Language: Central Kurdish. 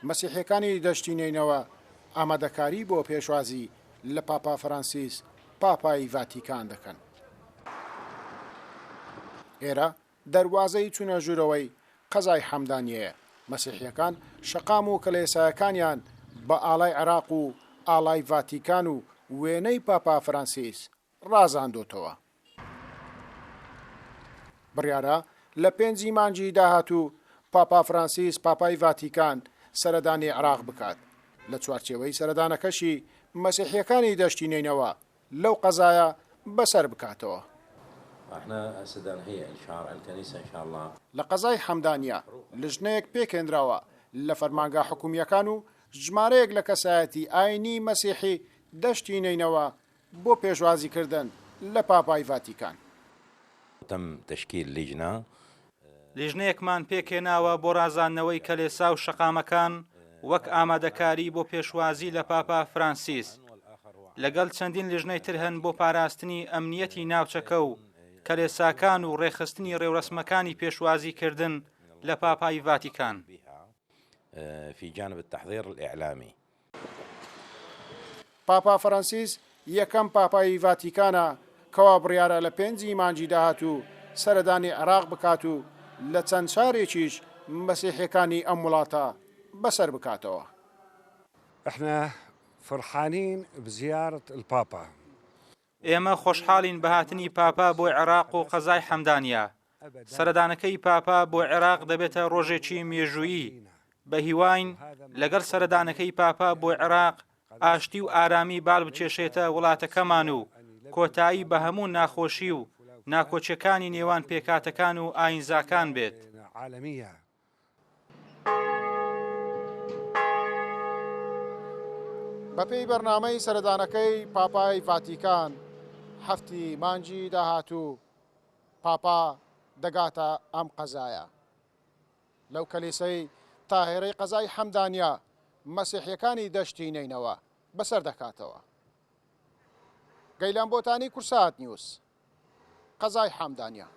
مەسیحیەکانی دەشتینینەوە ئامادەکاری بۆ پێشوازی لە پاپا فەرانسیس پاپای ڤاتیکان دەکەن. ئێرە دەروازەی چوونە ژوورەوەی قەزای حەمدانیەیە. مەسیحیەکان شەقام و کڵێسایەکانیان بە ئاڵای عێراق و ئاڵای ڤاتیکان و وێنەی پاپا فەرانسیس ڕازاندۆتەوە. بڕیارە لە 5 مانگی داهاتوو پاپا فەرانسیس پاپای ڤاتیکان سەردانی عێراق بکات. لە چوارچێوەی سەردانەکەشی مەسیحیەکانی دەشتینینەوە لەو قەزایە بەسەر بکاتەوە. لە قەزای حەمدانیە لژنەیەک پێکێنراوە لە فەرمانگا حکومیەکان و ژمارەیەک لە کەسایەتی ئاینی مەسیحی دەشتینینەوە بۆ پێشوازیکردن لە پاپای ڤاتیکان. لیژنەیەکمان پێکێناوە بۆ ڕازاندنەوەی کەلێسا و شەقامەکان وەک ئامادەکاری بۆ پێشوازی لە پاپا فرانسیس. لەگەڵ چەندین لیژنەی تر هەن بۆ پاراستنی ئەمنیەتی ناوچەکە و کەلێساکان و ڕێخستنی ڕێوڕسمەکانی پێشوازیکردن لە پاپای ڤاتیکان. پاپا فەرانسیس یەکەم پاپای ڤاتیکانە کەوا بڕیارە لە 5 مانگی داهاتوو سەردانی عێراق بکات و لە چەند شارێکیش مەسیحیەکانی ئەم وڵاتە بەسەر بکاتەوە. احنا فرحانين بزيارة البابا. ئێمە خۆشحاڵین بەهاتنی پاپا بۆ عێراق و قەزای حەمدانیە. سەردانەکەی پاپا بۆ عێراق دەبێتە ڕۆژێکی مێژوویی. بە هیواین لەگەڵ سەردانەکەی پاپا بۆ عێراق ئاشتی و ئارامی باڵ بچێشێتە وڵاتەکەمان و کۆتایی بە هەموو ناخۆشی و ناکۆچیەکانی نێوان پێکاتەکان و ئاینزاکان بێت. بەپێی بەرنامەی سەردانەکەی پاپای ڤاتیکان 7 مانگی داهاتوو پاپا دەگاتە ئەم قەزایە. لەو کەلیسەی تاهێرەی قەزای حەمدانیە مەسیحیەکانی دەشتینینەوە بەسەر دەکاتەوە. گەیلان بۆتانی کورسات نیوس قەزای حەمدانیە.